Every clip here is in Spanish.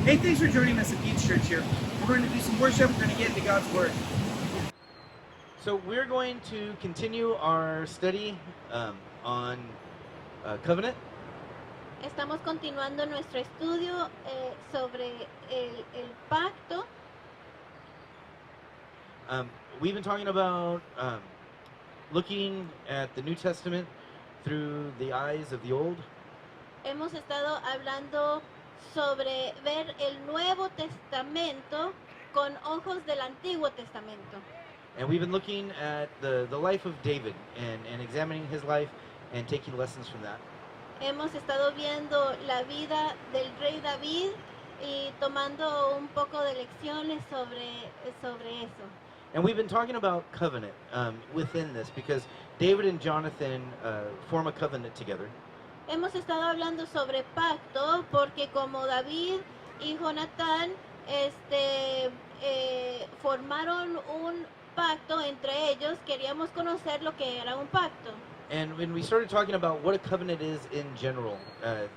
Hey, thanks for joining us at Beach Church here. We're going to do some worship. We're going to get into God's Word. So we're going to continue our study on covenant. Estamos continuando nuestro estudio sobre el pacto. We've been talking about looking at the New Testament through the eyes of the Old. Hemos estado hablando sobre ver el Nuevo Testamento con ojos del Antiguo Testamento. And we've been looking at the life of David and examining his life and taking lessons from that. Hemos estado viendo la vida del rey David y tomando un poco de lecciones sobre eso. And we've been talking about covenant within this because David and Jonathan form a covenant together. Hemos estado hablando sobre pacto porque como David y Jonatán formaron un pacto entre ellos, queríamos conocer lo que era un pacto. And when we started talking about what a covenant is in general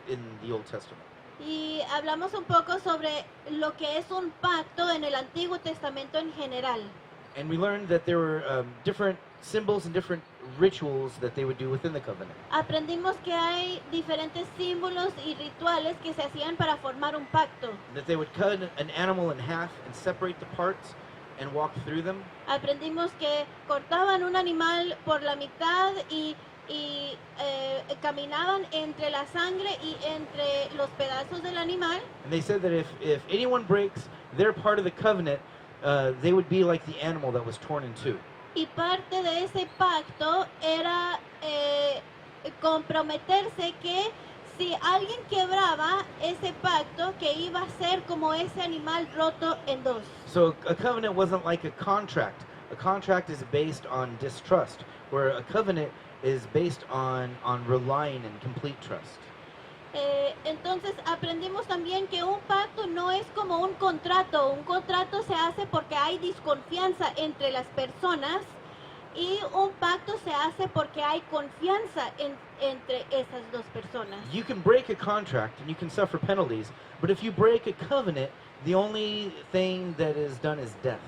in the Old Testament. Y hablamos un poco sobre lo que es un pacto en el Antiguo Testamento en general. And we learned that there were different symbols and different rituals that they would do within the covenant. Aprendimos que hay diferentes símbolos y rituales que se hacían para formar un pacto. That they would cut an animal in half and separate the parts and walk through them. Aprendimos que cortaban un animal por la mitad y caminaban entre la sangre y entre los pedazos del animal. And they said that if anyone breaks their part of the covenant, they would be like the animal that was torn in two. Y parte de ese pacto era comprometerse que si alguien quebraba ese pacto, que iba a ser como ese animal roto en dos. So a covenant wasn't like a contract. A contract is based on distrust, where a covenant is based on relying and complete trust. Entonces aprendimos también que un pacto no es como un contrato. Un contrato se hace porque hay desconfianza entre las personas y un pacto se hace porque hay confianza entre esas dos personas. You can break a contract and you can suffer penalties, but if you break a covenant, the only thing that is done is death.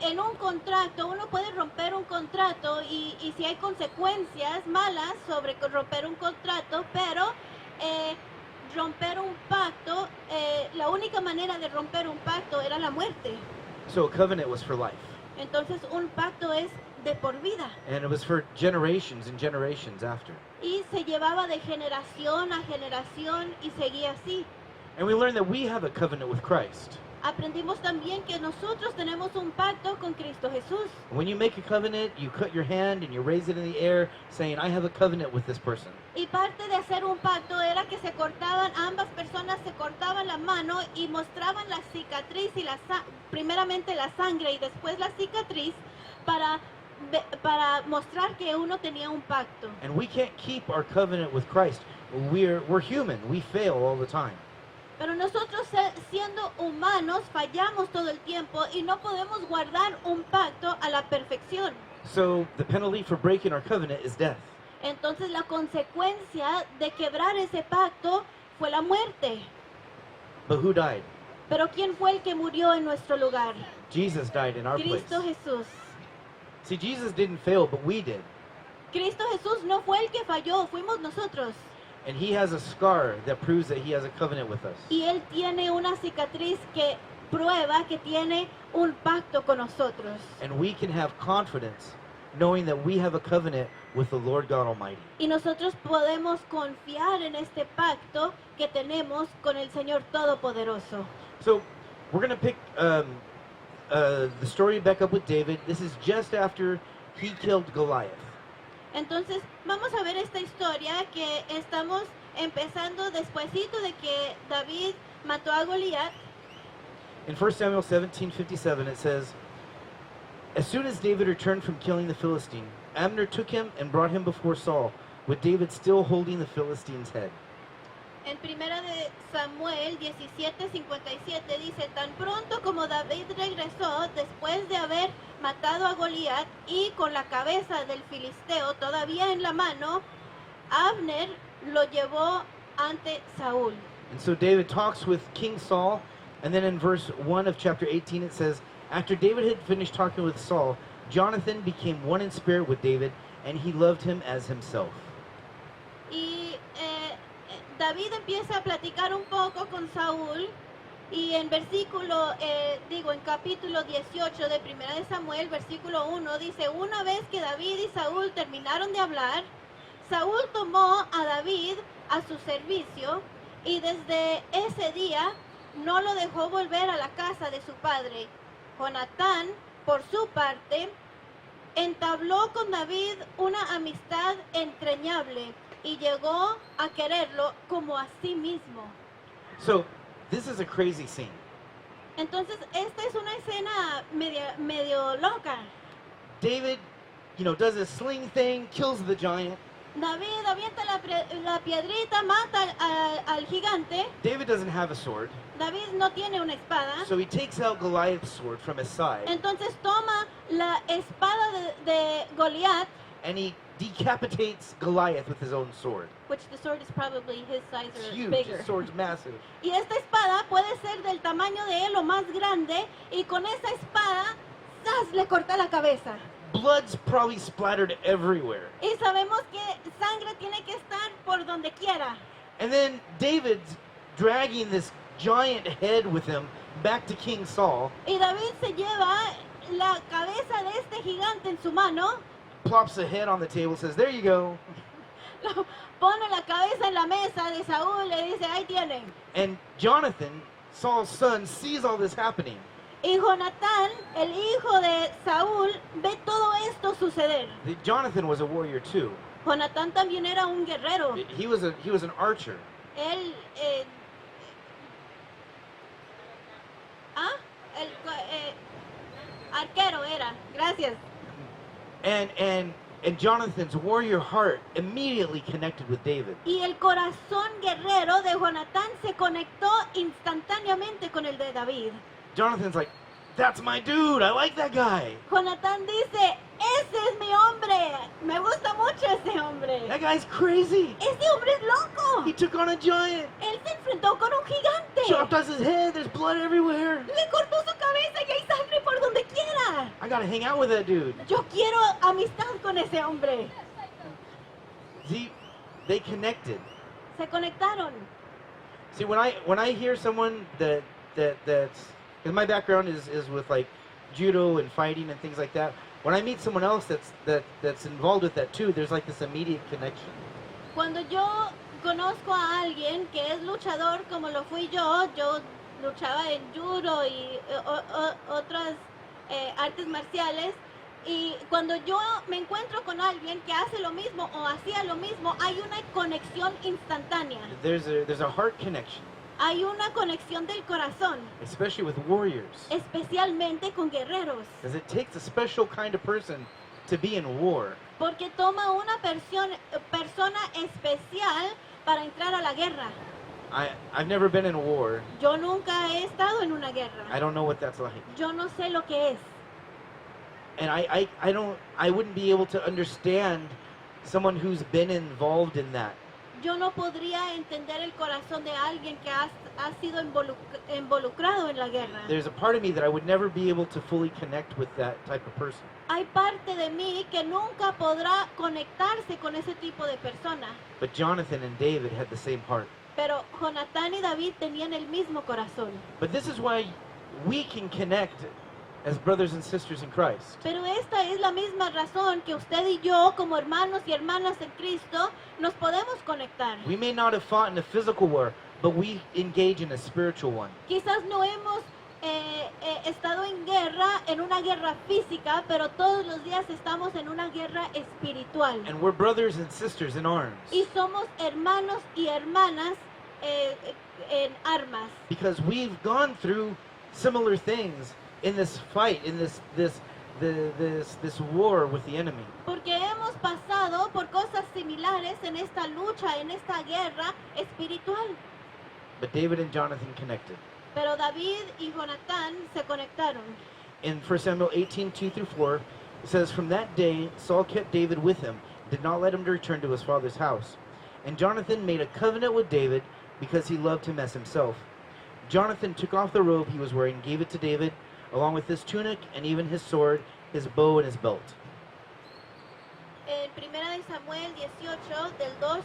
En un contrato, uno puede romper un contrato y si hay consecuencias malas sobre romper un contrato, pero romper un pacto, la única manera de romper un pacto era la muerte. So a covenant was for life. Entonces un pacto es de por vida. And it was for generations and generations after. Y se llevaba de generación a generación y seguía así. And we learned that we have a covenant with Christ. Aprendimos también que nosotros tenemos un pacto con Cristo Jesús. When you make a covenant, you cut your hand and you raise it in the air saying, I have a covenant with this person. Y parte de hacer un pacto era que se cortaban, ambas personas se cortaban la mano y mostraban la cicatriz y primeramente la sangre y después la cicatriz para mostrar que uno tenía un pacto. And we can't keep our covenant with Christ. We're human. We fail all the time. Pero nosotros siendo humanos fallamos todo el tiempo y no podemos guardar un pacto a la perfección. So the penalty for breaking our covenant is death. Entonces la consecuencia de quebrar ese pacto fue la muerte. But who died? Pero ¿quién fue el que murió en nuestro lugar? Jesus died in our place. Cristo Jesús. See, Jesus didn't fail, but we did. Cristo Jesús no fue el que falló, fuimos nosotros. And he has a scar that proves that he has a covenant with us. Y él tiene una cicatriz que prueba que tiene un pacto con nosotros. And we can have confidence knowing that we have a covenant with the Lord God Almighty. Y nosotros podemos confiar en este pacto que tenemos con el Señor Todopoderoso. So we're going to pick the story back up with David. This is just after he killed Goliath. Entonces vamos a ver esta historia que estamos empezando despuesito de que David mató a Goliat. In 1 Samuel 17:57 it says, as soon as David returned from killing the Philistine, Abner took him and brought him before Saul, with David still holding the Philistine's head. En primera de Samuel 17:57 dice, tan pronto como David regresó después de haber matado a Goliat y con la cabeza del filisteo todavía en la mano, Abner lo llevó ante Saúl. And so David talks with King Saul, and then in verse 1 of chapter 18 it says, after David had finished talking with Saul, Jonathan became one in spirit with David, and he loved him as himself. Y David empieza a platicar un poco con Saúl y en en capítulo 18 de 1 de Samuel, versículo 1, dice, una vez que David y Saúl terminaron de hablar, Saúl tomó a David a su servicio y desde ese día no lo dejó volver a la casa de su padre. Jonatán, por su parte, entabló con David una amistad entrañable y llegó a quererlo como a sí mismo. So, this is a crazy scene. Entonces, esta es una escena medio loca. David, does a sling thing, kills the giant. David avienta la piedrita, mata al gigante. David doesn't have a sword, David no tiene una espada. so he takes out Goliath's sword from his side, Entonces toma la espada de Goliat, and he decapitates Goliath with his own sword. which the sword is probably his size It's or huge. bigger. The sword's massive. Y esta espada puede ser del tamaño de él o más grande, y con esa espada, ¡zas!, le corta la cabeza. Blood's probably splattered everywhere. Y sabemos que sangre tiene que estar por donde quiera. And then David's dragging this giant head with him back to King Saul, Y David se lleva la cabeza de este gigante en su mano, plops the head on the table, says, there you go. pone la cabeza en la mesa de Saúl, le dice, ahí tienen. And Jonathan, Saul's son, sees all this happening. Y Jonatán, el hijo de Saúl, ve todo esto suceder. Jonathan was a warrior too. Jonatán también era un guerrero. He was an archer. Él, arquero era, gracias. And Jonathan's warrior heart immediately connected with David. Y el corazón guerrero de Jonatán se conectó instantáneamente con el de David. Jonathan's like, that's my dude. I like that guy. Jonatán dice, ese es mi hombre, me gusta mucho ese hombre. That guy's crazy. Ese hombre es loco. He took on a giant. Él se enfrentó con un gigante. Chopped off his head. There's blood everywhere. Le cortó su cabeza y hay sangre por donde quiera. I gotta hang out with that dude. Yo quiero amistad con ese hombre. See, they connected. Se conectaron. See, when I hear someone that's, because my background is with like judo and fighting and things like that. When I meet someone else that's involved with that too, there's like this immediate connection. Cuando yo conozco a alguien que es luchador como lo fui yo luchaba en judo y otras artes marciales, y cuando yo me encuentro con alguien que hace lo mismo o hacía lo mismo, hay una conexión instantánea. There's a heart connection, Hay una conexión del corazón, especially with warriors, especialmente con guerreros, because it takes a special kind of person to be in war. porque toma una persona especial para entrar a la guerra. I've never been in war. Yo nunca he estado en una guerra. I don't know what that's like, Yo no sé lo que es. and I wouldn't be able to understand someone who's been involved in that. Yo no podría entender el corazón de alguien que ha sido involucrado en la guerra. There's a part of me that I would never be able to fully connect with that type of person. Hay parte de mí que nunca podrá conectarse con ese tipo de persona. But Jonathan and David had the same heart. Pero Jonatán y David tenían el mismo corazón. But this is why we can connect as brothers and sisters in Christ. Pero esta es la misma razón que usted y yo, como hermanos y hermanas en Cristo, nos podemos conectar. We may not have fought in a physical war, but we engage in a spiritual one. Quizás no hemos estado en una guerra física, pero todos los días estamos en una guerra espiritual. And we're brothers and sisters in arms. Y somos hermanos y hermanas en armas. Because we've gone through similar things in this fight, in this war with the enemy. Porque hemos pasado por cosas similares en esta lucha, en esta guerra espiritual. But David and Jonathan connected. Pero David y Jonatán se conectaron. In 1 Samuel 18:2-4, it says, from that day Saul kept David with him, did not let him return to his father's house. And Jonathan made a covenant with David because he loved him as himself. Jonathan took off the robe he was wearing and gave it to David, along with his tunic and even his sword, his bow, and his belt. En Primera de Samuel 18, del 2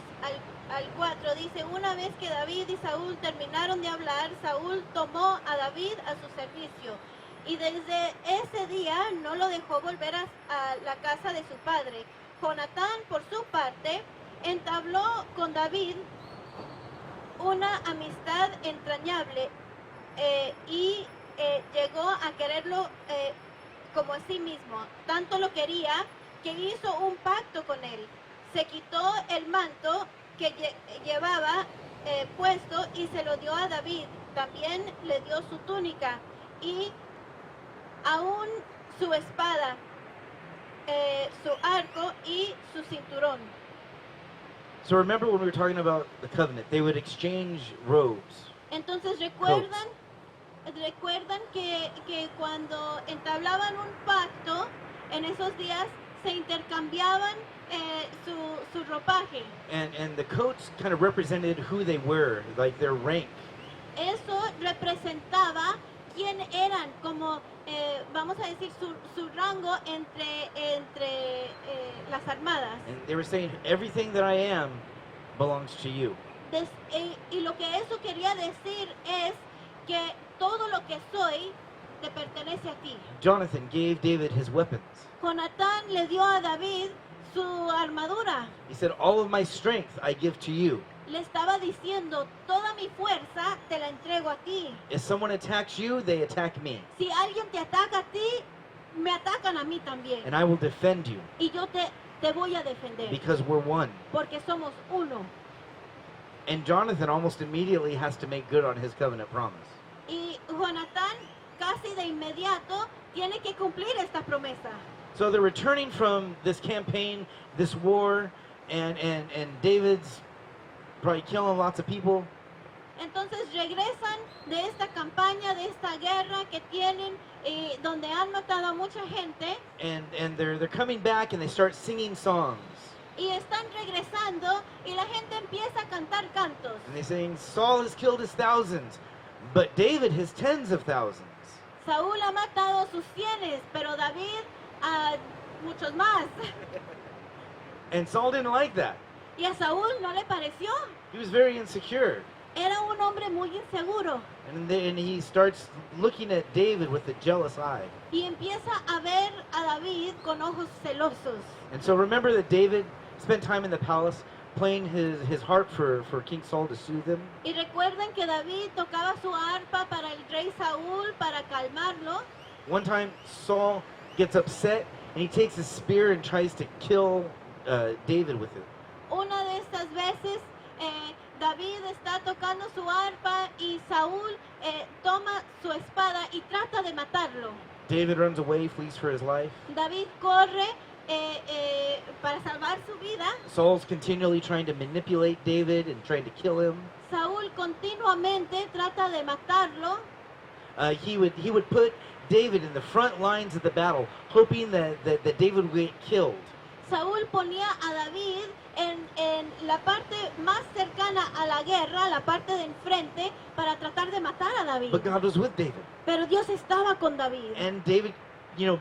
al 4, dice, una vez que David y Saúl terminaron de hablar, Saúl tomó a David a su servicio. Y desde ese día no lo dejó volver a la casa de su padre. Jonatán, por su parte, entabló con David una amistad entrañable y llegó a quererlo como a sí mismo. Tanto lo quería que hizo un pacto con él. Se quitó el manto que llevaba puesto y se lo dio a David. También le dio su túnica y aún su espada, su arco y su cinturón. So remember when we were talking about the covenant, they would exchange robes. Entonces recuerdan que cuando entablaban un pacto, en esos días se intercambiaban su ropaje. And the coats kind of represented who they were, like their rank. Eso representaba quién eran, como vamos a decir su rango entre las armadas. And they were saying, everything that I am belongs to you. Y lo que eso quería decir es que todo lo que soy te pertenece a ti. Jonathan gave David his weapons. Jonatán le dio a David su armadura. He said, all of my strength I give to you. Le estaba diciendo, toda mi fuerza te la entrego a ti. If someone attacks you, they attack me. Si alguien te ataca a ti, me atacan a mí también. And I will defend you Y yo te voy a defender. because we're one. Porque somos uno. And Jonathan almost immediately has to make good on his covenant promise. Y Jonatán casi de inmediato tiene que cumplir esta promesa. So they're returning from this campaign, this war, and David's probably killing lots of people. Entonces regresan de esta campaña, de esta guerra que tienen, donde han matado a mucha gente, And they're coming back and they start singing songs. y están regresando y la gente empieza a cantar cantos. And they're saying, Saul has killed his thousands, but David his tens of thousands. Saúl ha matado a sus cienes, pero David a muchos más. And Saul didn't like that. Y a Saúl no le pareció. He was very insecure. Era un hombre muy inseguro. And he starts looking at David with a jealous eye. Y empieza a ver a David con ojos celosos. And so remember that David spent time in the palace playing his harp for King Saul to soothe him. Y recuerden que David tocaba su arpa para el rey Saúl para calmarlo. One time Saul gets upset and he takes a spear and tries to kill David with it. Una de estas veces David está tocando su arpa y Saúl toma su espada y trata de matarlo. David runs away, flees for his life. David corre para salvar su vida. Saul's continually trying to manipulate David and trying to kill him. Saúl continuamente trata de matarlo. He would put David in the front lines of the battle, hoping that David would get killed. Saúl ponía a David en la parte más cercana a la guerra, la parte de enfrente, para tratar de matar a David. But God was with David. Pero Dios estaba con David. And David,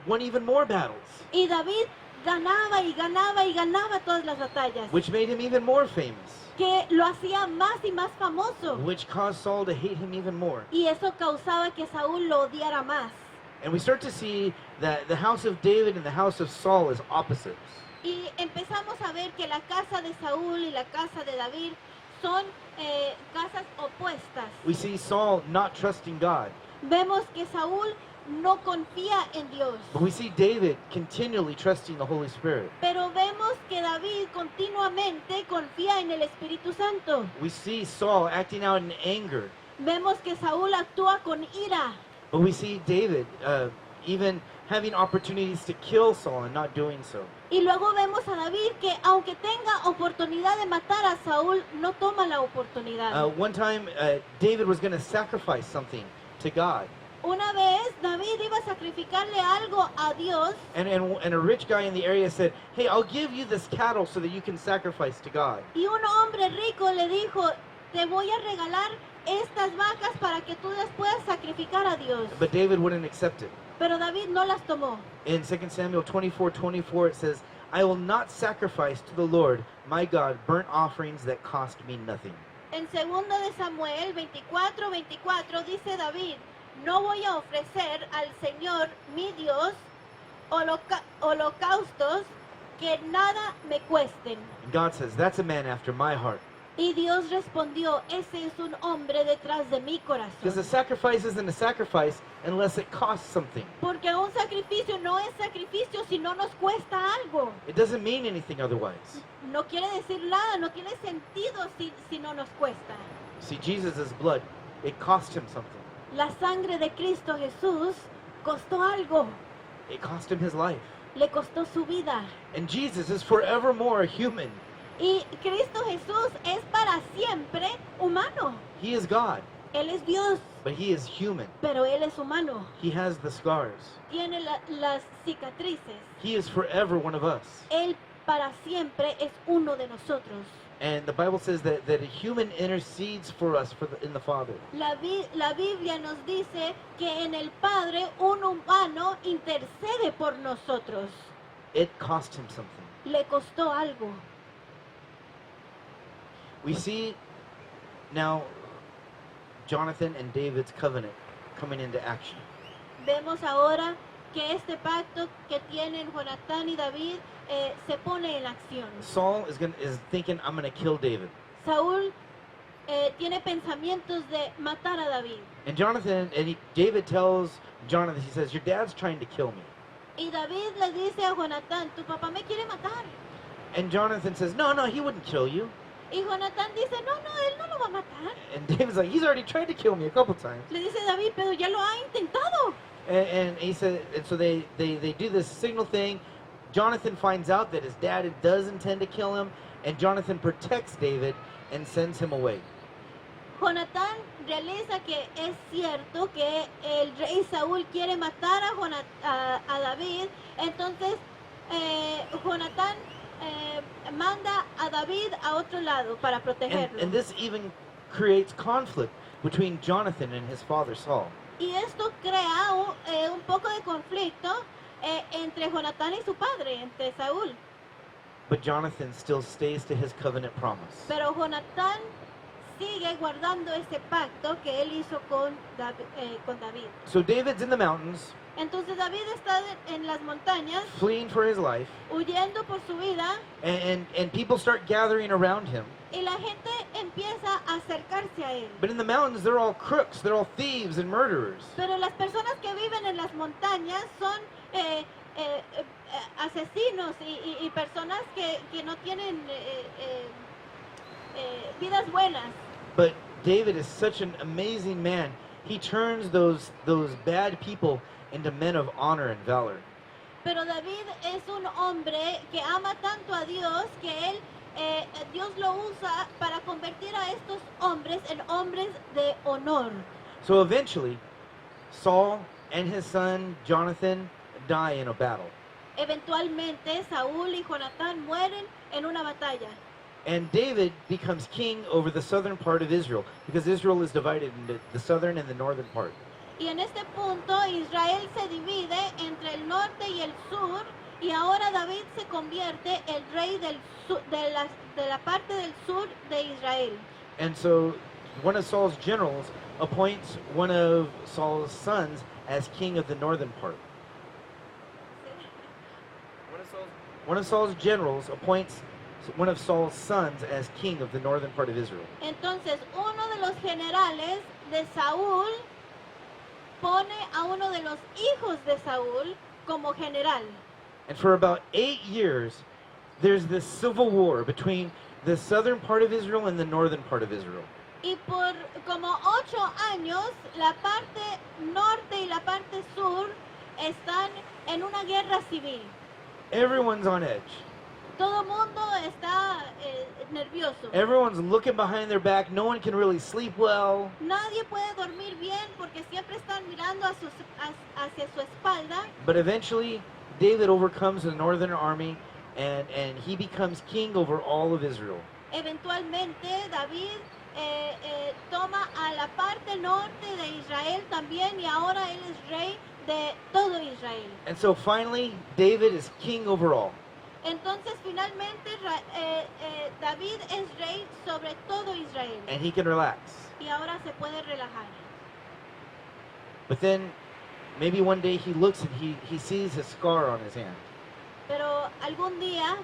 won even more battles, Y David ganaba y ganaba y ganaba todas las batallas, which made him even more famous, que lo hacía más y más famoso. which caused Saul to hate him even more. Y eso causaba que Saúl lo odiara más. And we start to see that the house of David and the house of Saul is opposites. Y empezamos a ver que la casa de Saúl y la casa de David son casas opuestas. We see Saul not trusting God, Vemos que Saúl no confía en Dios, but we see David continually trusting the Holy Spirit. pero vemos que David continuamente confía en el Espíritu Santo. We see Saul acting out in anger, Vemos que Saúl actúa con ira, but we see David even having opportunities to kill Saul and not doing so. y luego vemos a David que aunque tenga oportunidad de matar a Saúl, no toma la oportunidad. One time, David was going to sacrifice something to God, Una vez David iba a sacrificarle algo a Dios, and a rich guy in the area said, "Hey, I'll give you this cattle so that you can sacrifice to God." y un hombre rico le dijo, te voy a regalar estas vacas para que tú las puedas sacrificar a Dios. But David wouldn't accept it. Pero David no las tomó. In 2 Samuel 24:24 it says, I will not sacrifice to the Lord my God burnt offerings that cost me nothing. En 2 de Samuel 24:24 dice David, no voy a ofrecer al Señor mi Dios holocaustos que nada me cuesten. And God says, that's a man after my heart. Y Dios respondió, ese es un hombre detrás de mi Because a corazón. sacrifice isn't a sacrifice unless it costs something. Porque un sacrificio no es sacrificio si no nos cuesta algo. It doesn't mean anything otherwise. No quiere decir nada, no tiene sentido si no nos cuesta. See, Jesus' blood, it cost him something. La sangre de Cristo Jesús costó algo, It cost him his life. le costó su vida. And Jesus is forevermore human. Y Cristo Jesús es para siempre humano. He is God, Él es Dios, but he is human. pero Él es humano. He has the scars. Tiene las cicatrices. He is forever one of us. Él para siempre es uno de nosotros. And the Bible says that a human intercedes for us in the Father. La Biblia nos dice que en el Padre un humano intercede por nosotros. It cost him something. Le costó algo. We see now Jonathan and David's covenant coming into action. Vemos ahora que este pacto que tienen Jonatán y David se pone en acción. Saul is thinking, I'm going to kill David. Saúl tiene pensamientos de matar a David. And David tells Jonathan, he says, your dad's trying to kill me. Y David le dice a Jonatán, tu papá me quiere matar. And Jonathan says, no, he wouldn't kill you. Y Jonatán dice, no, él no lo va a matar. And David's like, he's already tried to kill me a couple times. Le dice David, pero ya lo ha intentado. And he said, and so they do this signal thing. Jonathan finds out that his dad does intend to kill him, and Jonathan protects David and sends him away. Jonatán realiza que es cierto que el rey Saúl quiere matar a David, entonces Jonatán manda a David a otro lado para protegerlo. And this even creates conflict between Jonathan and his father Saul. Y esto crea un poco de conflicto entre Jonatán y su padre, entre Saúl. But Jonathan still stays to his covenant promise. Pero Jonatán sigue guardando ese pacto que él hizo con David. So David's in the mountains, Entonces David está en las montañas, fleeing for his life, huyendo por su vida, and people start gathering around him. y la gente empieza a acercarse a él. But in the mountains, they're all crooks, they're all thieves and murderers. Pero las personas que viven en las montañas son asesinos y personas que no tienen vidas buenas. But David is such an amazing man. He turns those bad people into men of honor and valor. Pero David es un hombre que ama tanto a Dios que Dios lo usa para convertir a estos hombres en hombres de honor. So eventually, Saul and his son Jonathan die in a battle. Eventualmente Saúl y Jonatán mueren en una batalla. And David becomes king over the southern part of Israel, because Israel is divided into the southern and the northern part. Y en este punto Israel se divide entre el norte y el sur, y ahora David se convierte el rey de la parte del sur de Israel. And so one of Saul's generals appoints one of Saul's sons as king of the northern part. One of Saul's generals appoints one of Saul's sons as king of the northern part of Israel. Entonces uno de los generales de Saúl pone a uno de los hijos de Saúl como general. And for about 8 years, there's this civil war between the southern part of Israel and the northern part of Israel. Y por como 8 años, la parte norte y la parte sur están en una guerra civil. Everyone's on edge. Todo mundo está nervioso. Everyone's looking behind their back. No one can really sleep well. Nadie puede dormir bien porque siempre están mirando hacia su espalda. But eventually, David overcomes the northern army and he becomes king over all of Israel. Eventualmente David toma a la parte norte de Israel también y ahora él es rey de todo Israel. And so finally, David is king over all. Entonces finalmente David es rey sobre todo Israel And he can relax. y ahora se puede relajar. But then maybe one day he looks and he sees a scar on his hand. Pero algún día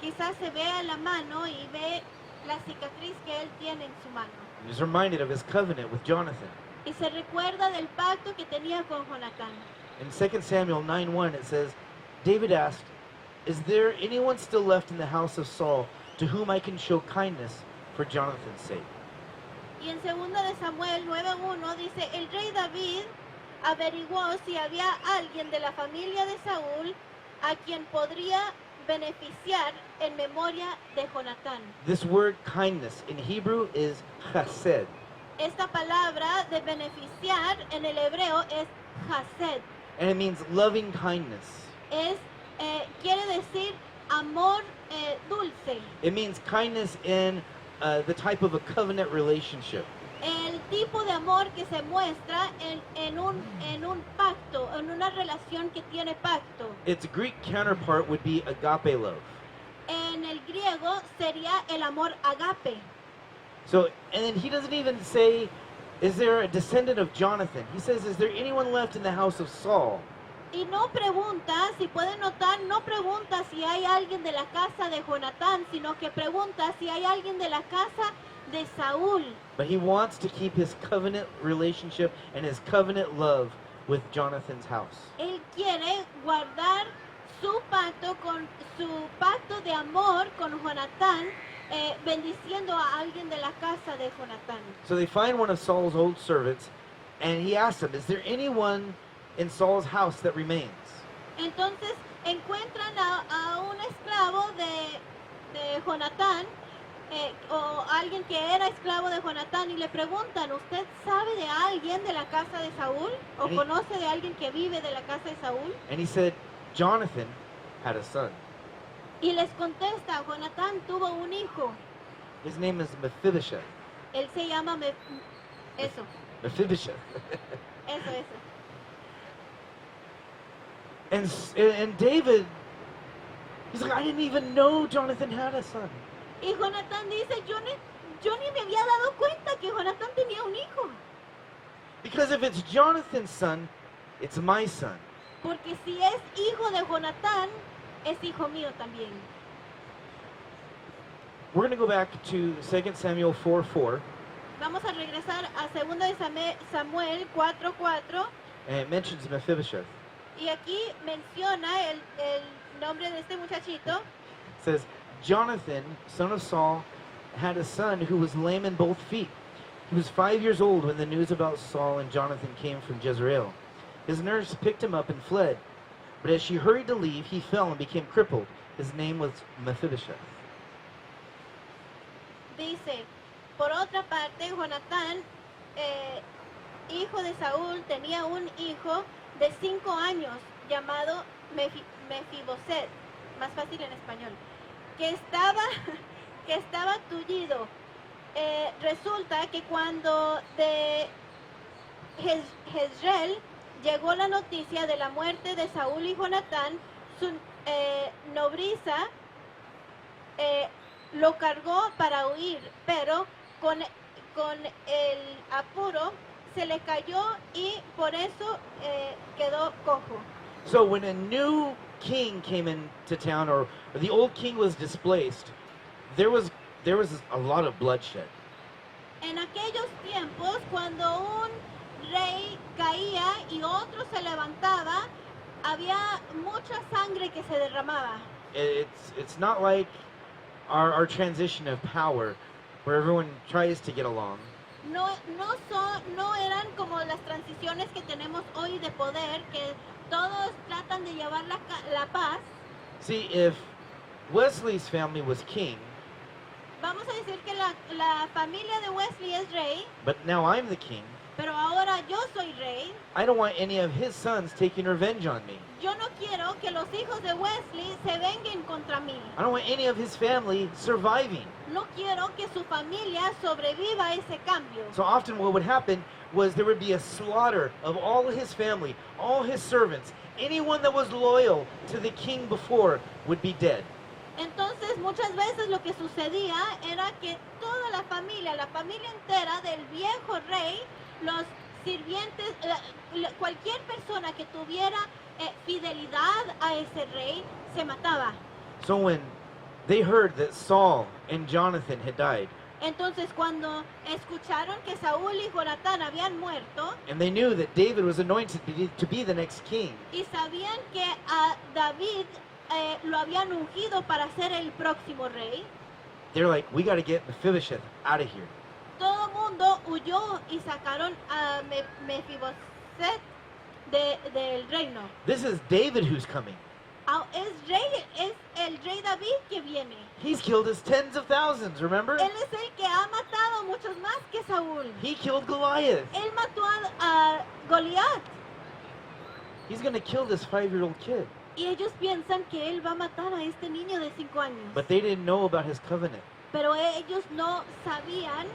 quizás se vea la mano y ve la cicatriz que él tiene en su mano. And he's reminded of his covenant with Jonathan. Y se recuerda del pacto que tenía con Jonatán. In 2 Samuel 9:1 it says, David asked, "Is there anyone still left in the house of Saul to whom I can show kindness for Jonathan's sake?" Y en 2 de Samuel 9:1 dice, el rey David averiguó si había alguien de la familia de Saúl a quien podría beneficiar en memoria de Jonatán. This word kindness in Hebrew is chesed. Esta palabra de beneficiar en el hebreo es chesed. And it means loving kindness. Quiere decir amor dulce. It means kindness in the type of a covenant relationship. El tipo de amor que se muestra en un pacto, en una relación que tiene pacto. Its Greek counterpart would be agape love. En el griego sería el amor agape. So, and then he doesn't even say, is there a descendant of Jonathan? He says, is there anyone left in the house of Saul? Y no pregunta, si pueden notar, no pregunta si hay alguien de la casa de Jonatán, sino que pregunta si hay alguien de la casa de Saúl. But he wants to keep his covenant relationship and his covenant love with Jonathan's house. Él quiere guardar su pacto de amor con Jonatán, bendiciendo a alguien de la casa de Jonatán. So they find one of Saul's old servants, and he asks him, is there anyone in Saul's house that remains? Entonces encuentran a un esclavo de Jonatán, o alguien que era esclavo de Jonatán, y le preguntan, ¿usted sabe de alguien de la casa de Saúl? ¿O And he- conoce de alguien que vive de la casa de Saúl? And he said, Jonathan had a son. Y les contesta, Jonatán tuvo un hijo. His name is Mephibosheth. Él se llama eso. And David, he's like, I didn't even know Jonathan had a son. Y Jonatán dice, yo ni me había dado cuenta que Jonatán tenía un hijo. Because if it's Jonathan's son, it's my son. Porque si es hijo de Jonatán, es hijo mío también. We're going to go back to 2 Samuel 4:4, Vamos a regresar a 2 de Samuel 4:4. and it mentions Mephibosheth. Y aquí menciona el nombre de este muchachito. It says, Jonathan, son of Saul, had a son who was lame in both feet. He was 5 years old when the news about Saul and Jonathan came from Jezreel. His nurse picked him up and fled. But as she hurried to leave, he fell and became crippled. His name was Mephibosheth. Dice, por otra parte, Jonatán, hijo de Saúl, tenía un hijo de 5 años llamado Mefiboset, más fácil en español, que estaba tullido. Resulta que cuando de Jezreel llegó la noticia de la muerte de Saúl y Jonatán, su nodriza lo cargó para huir, pero con el apuro se le cayó y por eso quedó cojo. So when a new king came into town, or the old king was displaced, there was a lot of bloodshed. En aquellos tiempos, cuando un rey caía y otro se levantaba, había mucha sangre que se derramaba. It's not like our transition of power, where everyone tries to get along. No eran como las transiciones que tenemos hoy de poder, que todos tratan de llevar la paz. See, if Wesley's family was king, Vamos a decir que la familia de Wesley es rey, but now I'm the king, pero ahora ahora yo soy rey. I don't want any of his sons taking revenge on me. Yo no quiero que los hijos de Wesley se vengan contra mí. I don't want any of his family surviving. No quiero que su familia sobreviva a ese cambio. So often what would happen was there would be a slaughter of all of his family, all his servants. Anyone that was loyal to the king before would be dead. Entonces muchas veces lo que sucedía era que toda la familia entera del viejo rey, los sirvientes, cualquier persona que tuviera fidelidad a ese rey, se mataba. So when they heard that Saul and Jonathan had died, Entonces cuando escucharon que Saúl y Jonatán habían muerto and they knew that David was anointed to be the next king, y sabían que a David lo habían ungido para ser el próximo rey, they're like, we got to get Mephibosheth out of here. todo mundo huyó y sacaron a Mefiboset del reino. This is David who's coming. Es el rey David que viene. He's killed his tens of thousands, remember? Él es el que ha matado muchos más que Saúl. He killed Goliath. Él mató a Goliat. He's going to kill this 5-year-old kid. Y ellos piensan que él va a matar a este niño de 5 años. But they didn't know about his covenant. Pero ellos no sabían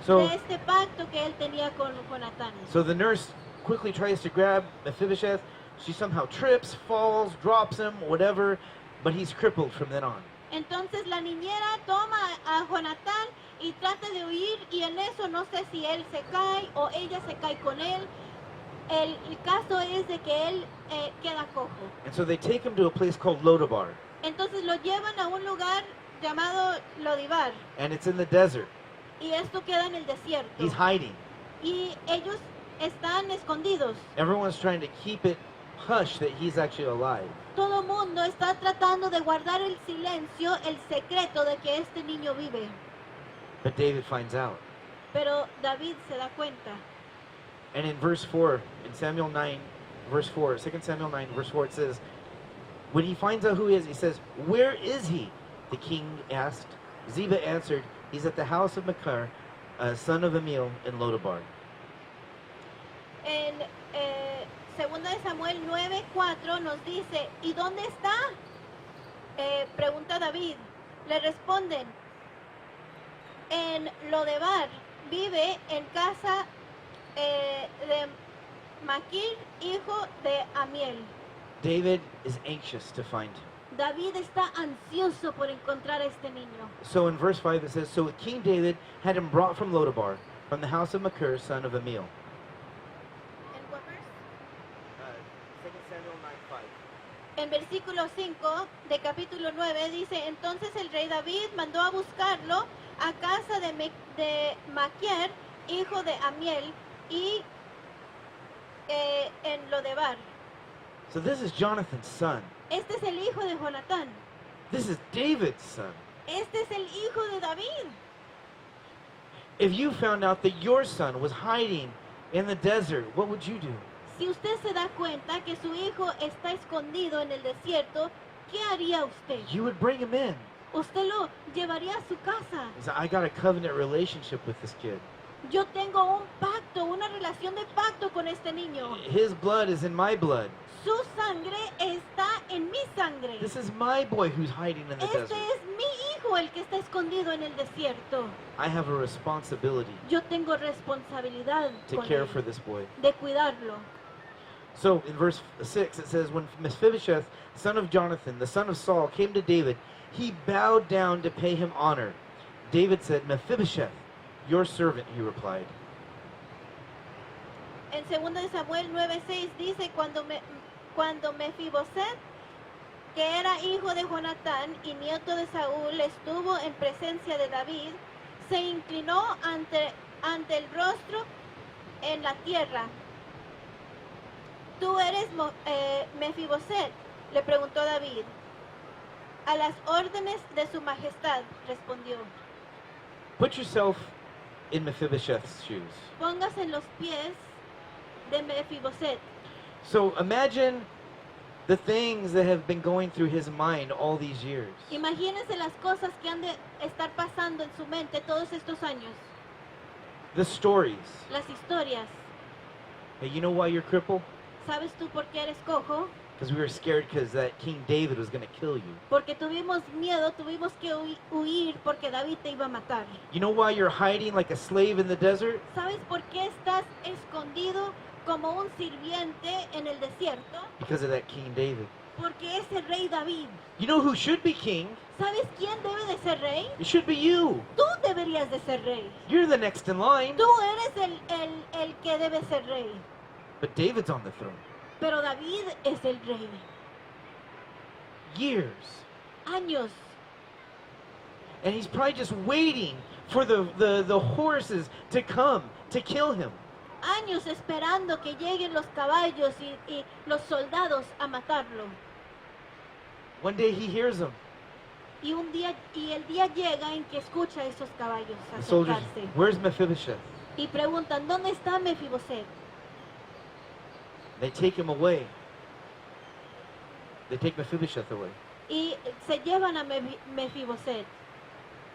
So, de este pacto que él tenía con Jonatán. so the nurse quickly tries to grab Mephibosheth. She somehow trips, falls, drops him, whatever, but he's crippled from then on. Entonces la niñera toma a Jonatán y trata de huir y en eso no sé si él se cae o ella se cae con él. El caso es de que él queda cojo. And so they take him to a place called Lodabar, Entonces lo llevan a un lugar llamado Lodibar and it's in the desert. y esto queda en el desierto. He's hiding. Y ellos están escondidos. Everyone's trying to keep it hush that he's actually alive. Todo mundo está tratando de guardar el silencio, el secreto de que este niño vive. But David finds out. Pero David se da cuenta. And in verse 4, in Samuel 9, verse 4, 2 Samuel 9, verse 4, it says, when he finds out who he is, he says, where is he? The king asked. Ziba answered, he's at the house of Machir, son of Amiel, in Lodabar. En Segunda de Samuel 9:4 nos dice, ¿y dónde está? Pregunta David. Le responden, en Lodebar, vive en casa de Maquir, hijo de Amiel. David is anxious to find him. David está ansioso por encontrar a este niño. So in verse 5 it says, so King David had him brought from Lodabar, from the house of Machir, son of Amiel. ¿En cuál verse? 2 Samuel 9:5. En versículo 5 de capítulo 9 dice, entonces el rey David mandó a buscarlo a casa de Maquier, hijo de Amiel, y en Lodebar. So this is Jonathan's son. Este es el hijo de Jonatán. This is David's son. Este es el hijo de David. If you found out that your son was hiding in the desert, what would you do? Si usted se da cuenta que su hijo está escondido en el desierto, ¿qué haría usted? You would bring him in. Usted lo llevaría a su casa. He said, I got a covenant relationship with this kid. Yo tengo un pacto, una relación de pacto con este niño. His blood is in my blood. Su sangre está en mi sangre. This is my boy who's hiding in the Este desert. es mi hijo el que está escondido en el desierto. I have a responsibility Yo tengo responsabilidad to con care él, for this boy. de cuidarlo. So in verse 6 it says, when Mephibosheth, son of Jonathan, the son of Saul, came to David, he bowed down to pay him honor. David said, Mephibosheth, your servant, he replied. En 2 de Samuel 9:6 dice, cuando Mefiboset, que era hijo de Jonatán y nieto de Saúl, estuvo en presencia de David, se inclinó ante el rostro en la tierra. ¿Tú eres Mefiboset?, le preguntó David. A las órdenes de su majestad, respondió. Put yourself in Mephibosheth's shoes. Póngase en los pies de Mefiboset. So imagine the things that have been going through his mind all these years. Imagínense las cosas que han de estar pasando en su mente todos estos años. The stories. Las historias. Hey, you know why you're crippled? ¿Sabes tú por qué eres cojo? Because we were scared because that King David was going to kill you. Porque tuvimos miedo, tuvimos que huir porque David te iba a matar. You know why you're hiding like a slave in the desert? ¿Sabes por qué estás escondido como un sirviente en el desierto? Because of that King David. Porque es el rey David. You know who should be king? ¿Sabes quién debe de ser rey? It should be you. Tú deberías de ser rey. You're the next in line. Tú eres el que debe ser rey. But David's on the throne. Pero David es el rey. Years. Años. And he's probably just waiting for the horses to come to kill him. Años esperando que lleguen los caballos y los soldados a matarlo. One day he hears them. Y el día llega en que escucha a esos caballos The soldiers, acercarse. where's Mephibosheth? Y preguntan, ¿dónde está Mefiboset? They take him away. They take Mephibosheth away. Y se llevan a Mefiboset.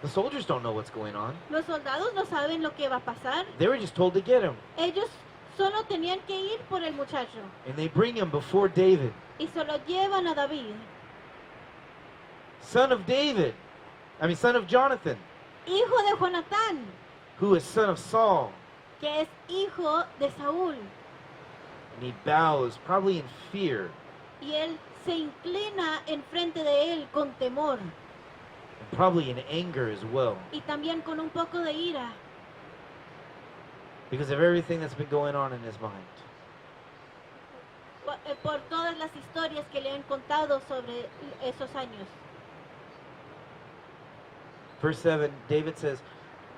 The soldiers don't know what's going on. Los soldados no saben lo que va a pasar. They were just told to get him. Ellos solo tenían que ir por el muchacho. And they bring him before David, Y se lo llevan a David, son of David. Son of Jonathan, hijo de Jonatán, who is son of Saul. que es hijo de Saúl. And he bows, probably in fear, Y él se inclina enfrente de él con temor and probably in anger as well, y también con un poco de ira because of everything that's been going on in his mind. por todas las historias que le han contado sobre esos años. Verse 7, David says,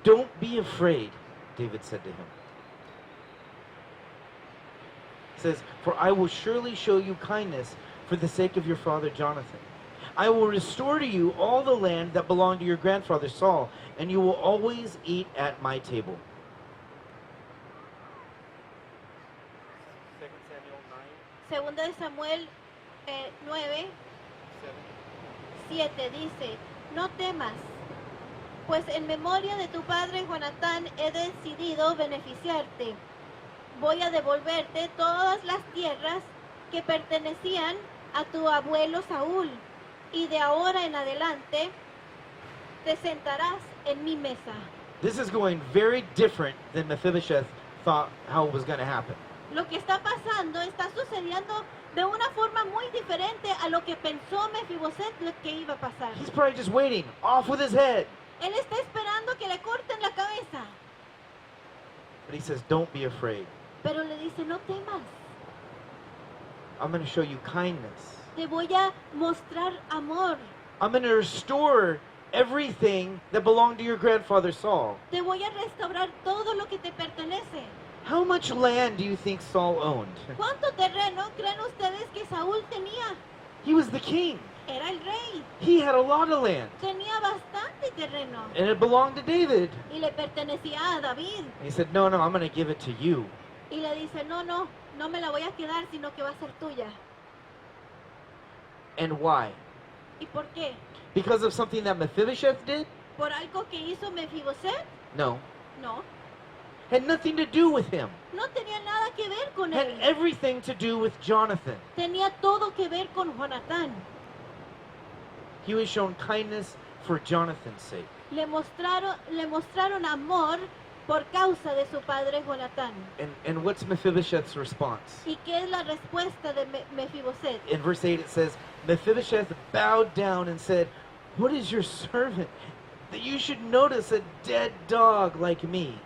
"Don't be afraid," David said to him. He says, "For I will surely show you kindness for the sake of your father Jonathan. I will restore to you all the land that belonged to your grandfather Saul, and you will always eat at my table." 2 Samuel 9, Segunda de Samuel 9, 7 dice, no temas, pues en memoria de tu padre Jonatán he decidido beneficiarte. Voy a devolverte todas las tierras que pertenecían a tu abuelo Saúl, y de ahora en adelante te sentarás en mi mesa. This is going very different than Mephibosheth thought how it was going to happen. Lo que está pasando está sucediendo de una forma muy diferente a lo que pensó Mefiboset lo que iba a pasar. He's probably just waiting, off with his head. Él está esperando que le corten la cabeza, But he says, "Don't be afraid. pero le dice, no temas, I'm going to show you kindness. te voy a mostrar amor, I'm going to restore everything that belonged to your grandfather Saul." te voy a restaurar todo lo que te pertenece. How much land do you think Saul owned? ¿Cuánto terreno creen ustedes que Saúl tenía? He was the king. Era el rey, He had a lot of land. tenía bastante terreno And it belonged to David. y le pertenecía a David. And he said, "No, I'm going to give it to you." Y le dice, no me la voy a quedar, sino que va a ser tuya. And why? ¿Y por qué? Because of something that Mephibosheth did? ¿Por algo que hizo Mefiboset? No. No, Had nothing to do with him. no tenía nada que ver con Had él. everything to do with Jonathan. Tenía todo que ver con Jonatán. He was shown kindness for Jonathan's sake. Le mostraron amor por causa de su padre Jonatán. And what's Mephibosheth's response? ¿Y qué es la respuesta de Mefiboset? In verse 8 it says, Mephibosheth bowed down and said, "What is your servant that you should notice a dead dog like me?"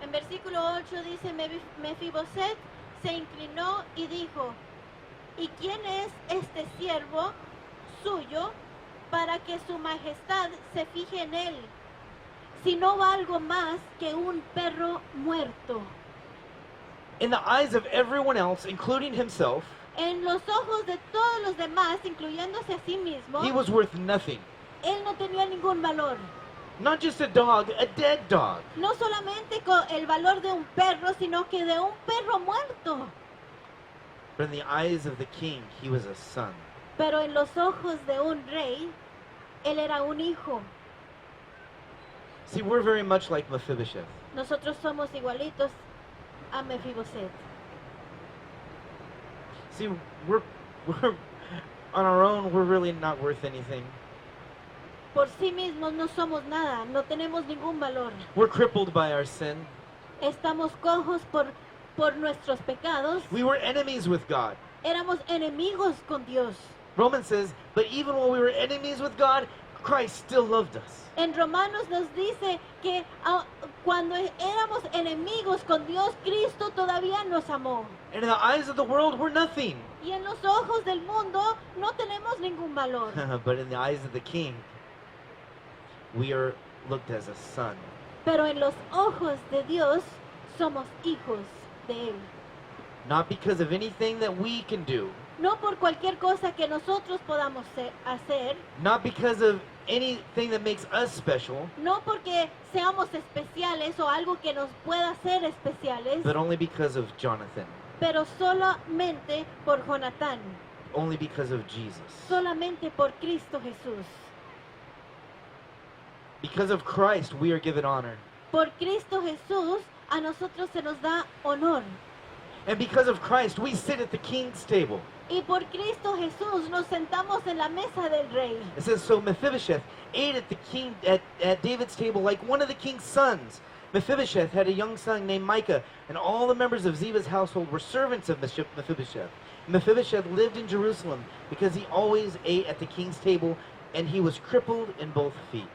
En versículo 8 dice, Mefiboset se inclinó y dijo, ¿y quién es este siervo suyo para que su majestad se fije en él? Si no valgo más que un perro muerto. In the eyes of everyone else, including himself, En los ojos de todos los demás, incluyéndose a sí mismo, he was worth nothing. él no tenía ningún valor. Not just a dog, a dead dog. No solamente con el valor de un perro, sino que de un perro muerto. But in the eyes of the king, he was a son. Pero en los ojos de un rey, él era un hijo. See, we're very much like Mephibosheth. Nosotros somos igualitos a Mefiboset. See, we're on our own, we're really not worth anything. Por sí mismos no somos nada, no tenemos ningún valor. We're crippled by our sin. Estamos cojos por nuestros pecados. We were enemies with God. Éramos enemigos con Dios. Romans says, but even while we were enemies with God, Christ still loved us. En Romanos nos dice que cuando éramos enemigos con Dios, Cristo todavía nos amó. And in the eyes of the world, we're nothing. Y en los ojos del mundo no tenemos ningún valor. But in the eyes of the King, we are looked as a son. Pero en los ojos de Dios somos hijos de Él. Not because of anything that we can do. No por cualquier cosa que nosotros podamos hacer. Not because of anything that makes us special. No porque seamos especiales o algo que nos pueda hacer especiales. But only because of Jonathan. Pero solamente por Jonatán. Only because of Jesus. Solamente por Cristo Jesús. Because of Christ, we are given honor. Por Cristo Jesús, a nosotros se nos da honor. And because of Christ, we sit at the king's table. Y por Cristo Jesús nos sentamos en la mesa del rey. It says, so Mephibosheth ate at the king at David's table like one of the king's sons. Mephibosheth had a young son named Micah, and all the members of Ziba's household were servants of Mephibosheth. Mephibosheth lived in Jerusalem because he always ate at the king's table, and he was crippled in both feet.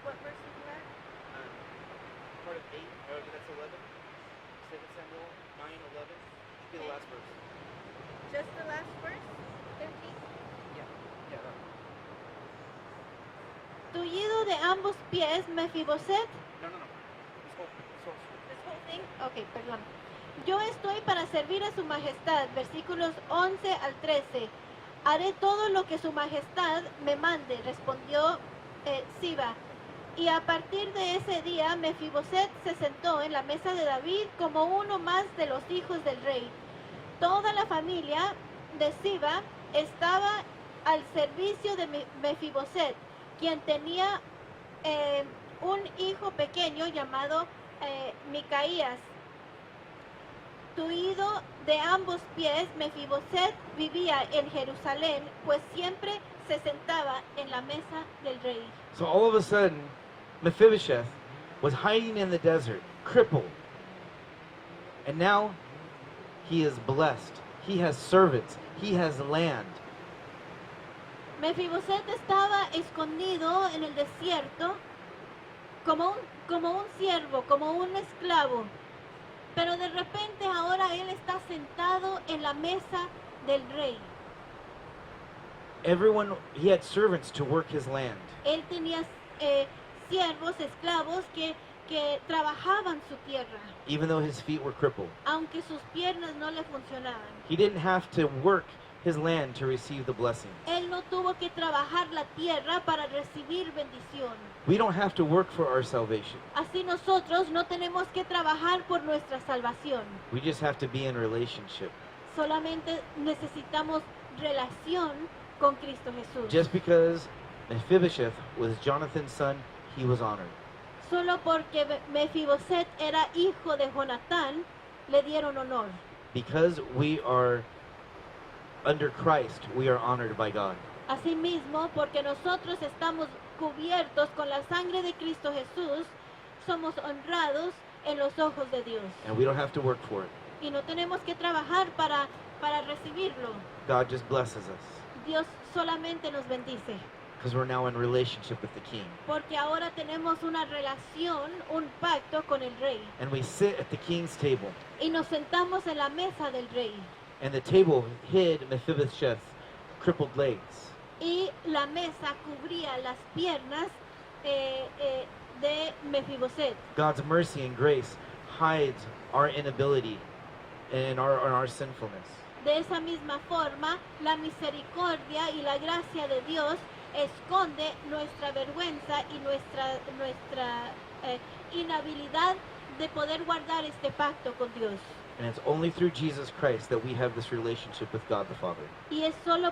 What verse is that? Part of 8, that's 11. 2 Samuel 9:11. Should be the last verse. Just the last verse? 13. Yeah. Tullido de ambos pies, Mefiboset. No. This whole This whole thing? Ok, perdón. Yo estoy para servir a su majestad, versículos 11 al 13. Haré todo lo que su majestad me mande, respondió Siba. Y a partir de ese día, Mefiboset se sentó en la mesa de David como uno más de los hijos del rey. Toda la familia de Siba estaba al servicio de Mefiboset, quien tenía un hijo pequeño llamado Micaías. Tuido de ambos pies, Mefiboset vivía en Jerusalén, pues siempre se sentaba en la mesa del rey. So all of a sudden, Mephibosheth was hiding in the desert, crippled. And now he is blessed. He has servants. He has land. Mefiboset estaba escondido en el desierto como un siervo, como un esclavo. Pero de repente ahora él está sentado en la mesa del rey. He had servants to work his land. Él tenía siervos, esclavos que trabajaban su tierra, Even though his feet were crippled. aunque sus piernas no le funcionaban. He didn't have to work his land to receive the blessing. Él no tuvo que trabajar la tierra para recibir bendición. We don't have to work for our salvation. Así nosotros no tenemos que trabajar por nuestra salvación. We just have to be in relationship. Solamente necesitamos relación con Cristo Jesús. Just because Mephibosheth was Jonathan's son, he was honored. Solo porque Mefiboset era hijo de Jonatán, le dieron honor. Because we are under Christ, we are honored by God. Asimismo, porque nosotros estamos cubiertos con la sangre de Cristo Jesús, somos honrados en los ojos de Dios. And we don't have to work for it. Y no tenemos que trabajar para recibirlo. God just blesses us Dios solamente nos bendice. because we're now in relationship with the King. Porque ahora tenemos una relación, un pacto con el rey. And we sit at the King's table. Y nos sentamos en la mesa del rey. And the table hid Mephibosheth's crippled legs. Y la mesa cubría las piernas de Mefiboset. God's mercy and grace hides our inability and our sinfulness. De esa misma forma, la misericordia y la gracia de Dios esconde nuestra vergüenza y nuestra inhabilidad de poder guardar este pacto con Dios. And it's only through Jesus Christ that we have this relationship with God the Father. Y es solo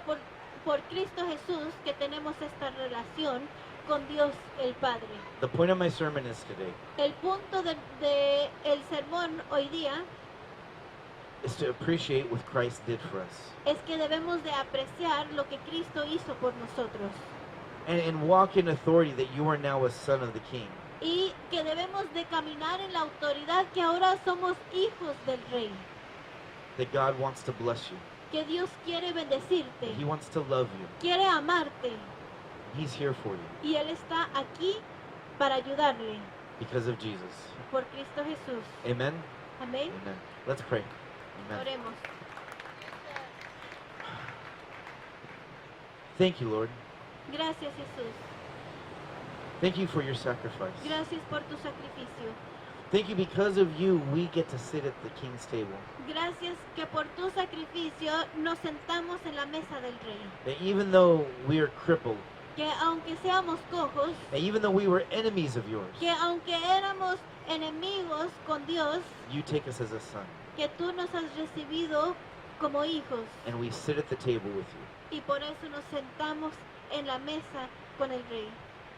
por Cristo Jesús que tenemos esta relación con Dios el Padre. The point of my sermon is today El punto de el sermón hoy día is to appreciate what Christ did for us es que debemos de apreciar lo que Cristo hizo por nosotros and walk in authority that you are now a son of the King. y que debemos de caminar en la autoridad que ahora somos hijos del Rey, That God wants to bless you. que Dios quiere bendecirte, He wants to love you. quiere amarte He's here for you y Él está aquí para ayudarle because of Jesus. por Cristo Jesús. Amen? Amén. Amen. Let's pray. Amen. Oremos. Thank you, Lord. Gracias, Jesús. Thank you for your sacrifice. Gracias por tu sacrificio. Thank you, because of you, we get to sit at the King's table. Gracias que por tu sacrificio nos sentamos en la mesa del Rey. That even though we are crippled, Que aunque seamos cojos, that even though we were enemies of yours, que aunque éramos enemigos con Dios, you take us as a son, que tú nos has recibido como hijos and we sit at the table with you. y por eso nos sentamos en la mesa con el Rey.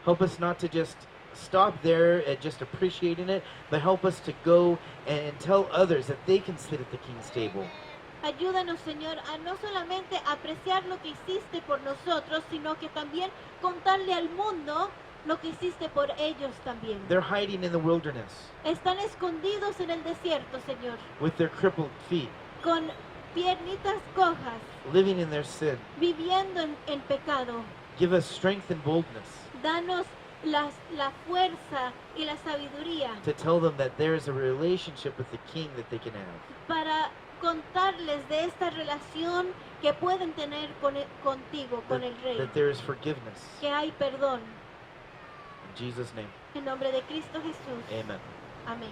Help us not to just stop there at just appreciating it, but help us to go and tell others that they can sit at the King's table. Ayúdanos, Señor, a no solamente apreciar lo que hiciste por nosotros, sino que también contarle al mundo lo que hiciste por ellos también. They're hiding in the wilderness Están escondidos en el desierto, Señor, with their crippled feet, con piernitas cojas, living in their sin. viviendo en pecado. Give us strength and boldness Danos la fuerza y la sabiduría to tell them that there is a relationship with the King that they can have. para contarles de esta relación que pueden tener contigo, con el Rey, That there is forgiveness. que hay perdón. In Jesus' name, En nombre de Cristo Jesús. amen. Amén.